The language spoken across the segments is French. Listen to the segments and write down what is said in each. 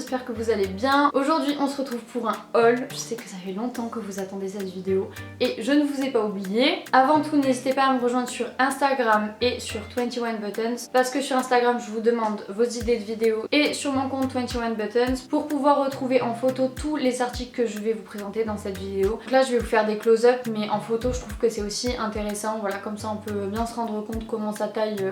j'espère que vous allez bien. Aujourd'hui on se retrouve pour un haul. Je sais que ça fait longtemps que vous attendez cette vidéo et je ne vous ai pas oublié. Avant tout, n'hésitez pas à me rejoindre sur Instagram et sur 21 Buttons parce que sur Instagram je vous demande vos idées de vidéos et sur mon compte 21 Buttons pour pouvoir retrouver en photo tous les articles que je vais vous présenter dans cette vidéo. Donc là je vais vous faire des close-up mais en photo je trouve que c'est aussi intéressant. Voilà, comme ça on peut bien se rendre compte comment ça taille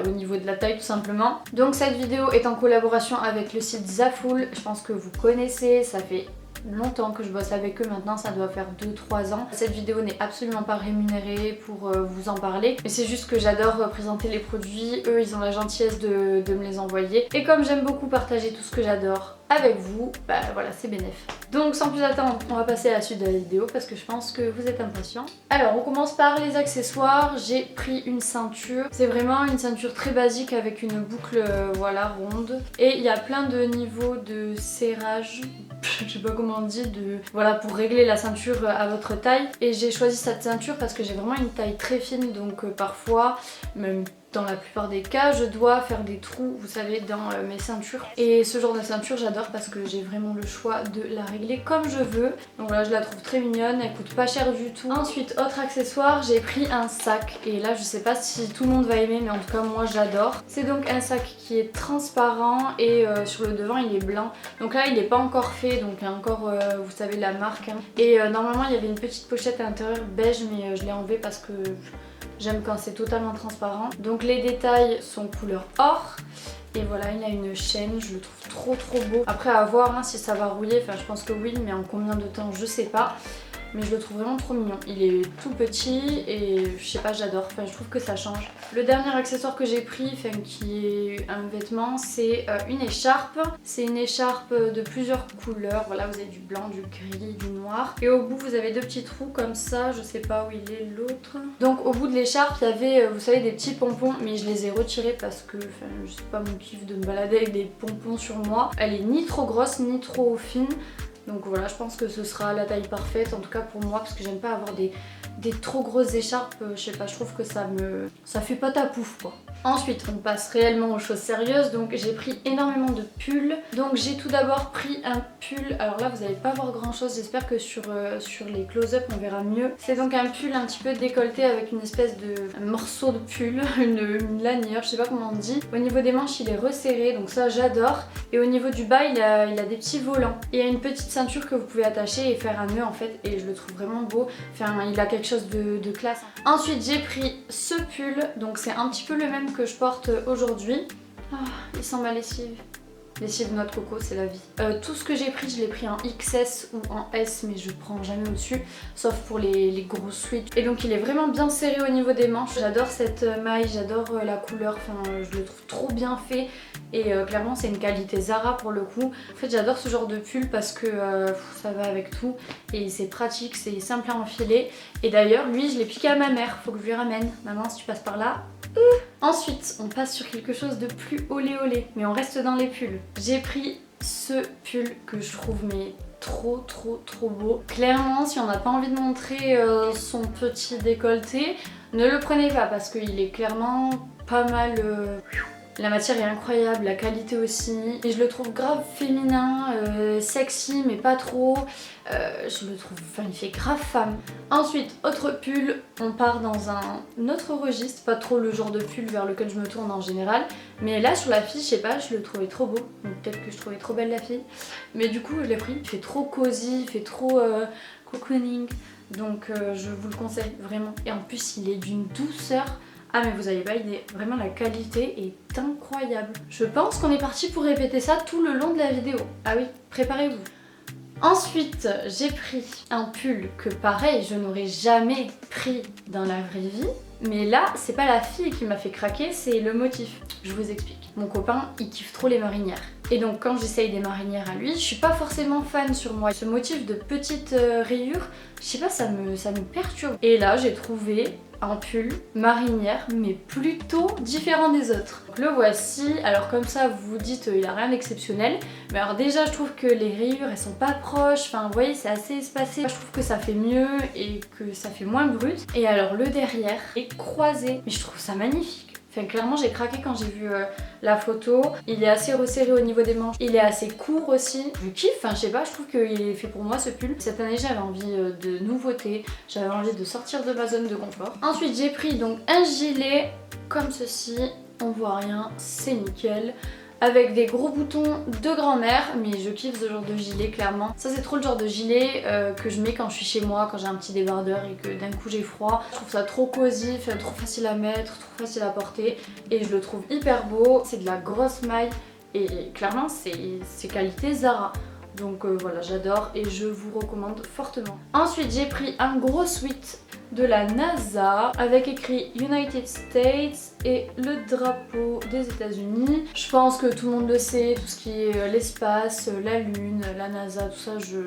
au niveau de la taille tout simplement. Donc cette vidéo est en collaboration avec le site Zaful. Je pense que vous connaissez, ça fait longtemps que je bosse avec eux maintenant, ça doit faire 2-3 ans. Cette vidéo n'est absolument pas rémunérée pour vous en parler, mais c'est juste que j'adore présenter les produits. Eux ils ont la gentillesse de me les envoyer et comme j'aime beaucoup partager tout ce que j'adore avec vous, bah voilà, c'est bénéf. Donc sans plus attendre, on va passer à la suite de la vidéo parce que je pense que vous êtes impatients. Alors on commence par les accessoires. J'ai pris une ceinture, c'est vraiment une ceinture très basique avec une boucle voilà ronde et il y a plein de niveaux de serrage, je sais pas comment on dit, voilà, pour régler la ceinture à votre taille. Et j'ai choisi cette ceinture parce que j'ai vraiment une taille très fine, donc parfois, même dans la plupart des cas, je dois faire des trous, vous savez, dans mes ceintures. Et ce genre de ceinture, j'adore parce que j'ai vraiment le choix de la régler comme je veux. Donc voilà, je la trouve très mignonne, elle coûte pas cher du tout. Ensuite, autre accessoire, j'ai pris un sac. Et là, je sais pas si tout le monde va aimer, mais en tout cas, moi, j'adore. C'est donc un sac qui est transparent et sur le devant, il est blanc. Donc là, il n'est pas encore fait, donc il y a encore, vous savez, la marque. Hein. Et normalement, il y avait une petite pochette à l'intérieur beige, mais je l'ai enlevée parce que j'aime quand c'est totalement transparent. Donc les détails sont couleur or. Et voilà, il a une chaîne, je le trouve trop beau. Après à voir hein, si ça va rouiller, enfin je pense que oui, mais en combien de temps je sais pas. Mais je le trouve vraiment trop mignon. Il est tout petit et je sais pas, j'adore. Enfin, je trouve que ça change. Le dernier accessoire que j'ai pris, enfin, qui est un vêtement, c'est une écharpe. C'est une écharpe de plusieurs couleurs. Voilà, vous avez du blanc, du gris, du noir. Et au bout, vous avez deux petits trous comme ça. Je sais pas où il est l'autre. Donc au bout de l'écharpe, il y avait, vous savez, des petits pompons. Mais je les ai retirés parce que, enfin, je sais pas mon kiff de me balader avec des pompons sur moi. Elle est ni trop grosse, ni trop fine. Donc voilà, je pense que ce sera la taille parfaite, en tout cas pour moi, parce que j'aime pas avoir des trop grosses écharpes, je sais pas, je trouve que ça fait pas ta pouf quoi. Ensuite, on passe réellement aux choses sérieuses, donc j'ai pris énormément de pulls. Donc j'ai tout d'abord pris un pull, alors là vous allez pas voir grand chose, j'espère que sur les close-up on verra mieux. C'est donc un pull un petit peu décolleté avec une espèce de morceau de pull, une lanière, je sais pas comment on dit. Au niveau des manches il est resserré, donc ça j'adore. Et au niveau du bas il a des petits volants. Et il y a une petite ceinture que vous pouvez attacher et faire un nœud en fait, et je le trouve vraiment beau. Enfin il a quelque chose de classe. Ensuite j'ai pris ce pull, donc c'est un petit peu le même que je porte aujourd'hui. Oh, il sent ma lessive. Lessive noix de coco, c'est la vie. Tout ce que j'ai pris, je l'ai pris en XS ou en S, mais je prends jamais au-dessus, sauf pour les gros sweats. Et donc il est vraiment bien serré au niveau des manches. J'adore cette maille, j'adore la couleur, enfin je le trouve trop bien fait. Et clairement c'est une qualité Zara pour le coup. En fait j'adore ce genre de pull parce que ça va avec tout. Et c'est pratique, c'est simple à enfiler. Et d'ailleurs lui je l'ai piqué à ma mère, faut que je lui ramène. Maman si tu passes par là. Ensuite on passe sur quelque chose de plus olé olé, mais on reste dans les pulls. J'ai pris ce pull que je trouve mais trop beau. Clairement si on n'a pas envie de montrer son petit décolleté, ne le prenez pas parce qu'il est clairement pas mal... La matière est incroyable, la qualité aussi. Et je le trouve grave féminin, sexy mais pas trop. Je le trouve, enfin il fait grave femme. Ensuite, autre pull, on part dans un autre registre, pas trop le genre de pull vers lequel je me tourne en général. Mais là sur la fille, je sais pas, je le trouvais trop beau. Donc peut-être que je trouvais trop belle la fille. Mais du coup je l'ai pris. Il fait trop cosy, il fait trop cocooning. Donc je vous le conseille vraiment. Et en plus il est d'une douceur. Ah mais vous avez pas idée, vraiment la qualité est incroyable. Je pense qu'on est parti pour répéter ça tout le long de la vidéo. Ah oui, préparez-vous. Ensuite, j'ai pris un pull que pareil, je n'aurais jamais pris dans la vraie vie. Mais là, c'est pas la fille qui m'a fait craquer, c'est le motif. Je vous explique. Mon copain, il kiffe trop les marinières. Et donc quand j'essaye des marinières à lui, je suis pas forcément fan sur moi. Ce motif de petites rayures, je sais pas, ça me perturbe. Et là, j'ai trouvé un pull marinière mais plutôt différent des autres. Donc, le voici, alors comme ça vous vous dites il a rien d'exceptionnel, mais alors déjà je trouve que les rayures elles sont pas proches, enfin vous voyez c'est assez espacé, je trouve que ça fait mieux et que ça fait moins brut. Et alors le derrière est croisé, mais je trouve ça magnifique. Enfin clairement j'ai craqué quand j'ai vu la photo. Il est assez resserré au niveau des manches. Il est assez court aussi. Je kiffe, enfin je sais pas, je trouve qu'il est fait pour moi ce pull. Cette année j'avais envie de nouveautés. J'avais envie de sortir de ma zone de confort. Ensuite j'ai pris donc un gilet comme ceci. On voit rien, c'est nickel. Avec des gros boutons de grand-mère, mais je kiffe ce genre de gilet clairement. Ça c'est trop le genre de gilet que je mets quand je suis chez moi, quand j'ai un petit débardeur et que d'un coup j'ai froid. Je trouve ça trop cosy, trop facile à mettre, trop facile à porter et je le trouve hyper beau. C'est de la grosse maille et clairement c'est qualité Zara. Donc voilà, j'adore et je vous recommande fortement. Ensuite j'ai pris un gros sweat de la NASA avec écrit United States et le drapeau des États-Unis. Je pense que tout le monde le sait, tout ce qui est l'espace, la lune, la NASA, tout ça, je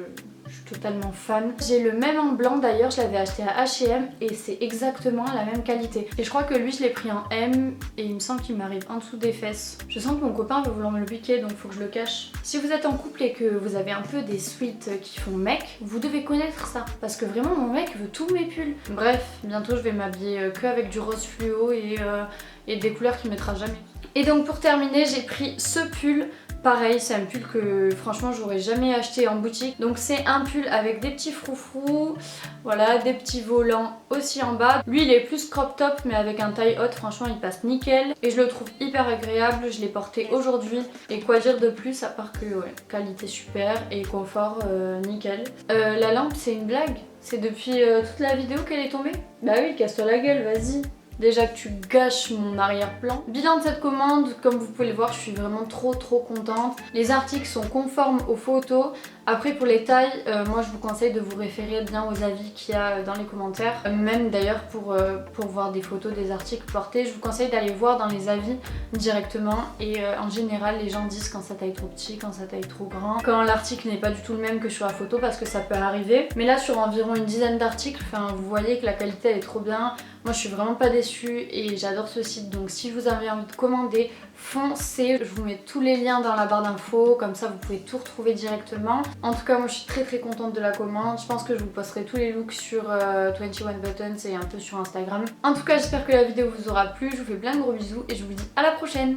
suis totalement fan. J'ai le même en blanc d'ailleurs, je l'avais acheté à H&M et c'est exactement la même qualité. Et je crois que lui je l'ai pris en M et il me semble qu'il m'arrive en dessous des fesses. Je sens que mon copain va vouloir me le piquer donc faut que je le cache. Si vous êtes en couple et que vous avez un peu des sweats qui font mec, vous devez connaître ça. Parce que vraiment mon mec veut tous mes pulls. Bref, bientôt je vais m'habiller que avec du rose fluo et des couleurs qu'il mettra jamais. Et donc pour terminer j'ai pris ce pull. Pareil, c'est un pull que franchement j'aurais jamais acheté en boutique. Donc c'est un pull avec des petits froufrous, voilà, des petits volants aussi en bas. Lui il est plus crop top mais avec un taille haute, franchement il passe nickel. Et je le trouve hyper agréable, je l'ai porté aujourd'hui. Et quoi dire de plus à part que ouais, qualité super et confort nickel. La lampe c'est une blague, c'est depuis toute la vidéo qu'elle est tombée. Bah oui, casse-toi la gueule, vas-y. Déjà que tu gâches mon arrière-plan. Bilan de cette commande, comme vous pouvez le voir, je suis vraiment trop contente. Les articles sont conformes aux photos. Après pour les tailles, moi je vous conseille de vous référer bien aux avis qu'il y a dans les commentaires. Même d'ailleurs pour voir des photos des articles portés, je vous conseille d'aller voir dans les avis directement. Et en général les gens disent quand ça taille trop petit, quand ça taille trop grand, quand l'article n'est pas du tout le même que sur la photo parce que ça peut arriver. Mais là sur environ une dizaine d'articles, vous voyez que la qualité elle est trop bien. Moi je suis vraiment pas déçue et j'adore ce site, donc si vous avez envie de commander, foncez. Je vous mets tous les liens dans la barre d'infos, comme ça vous pouvez tout retrouver directement. En tout cas moi je suis très contente de la commande. Je pense que je vous posterai tous les looks sur 21 Buttons et un peu sur Instagram. En tout cas j'espère que la vidéo vous aura plu, je vous fais plein de gros bisous et je vous dis à la prochaine.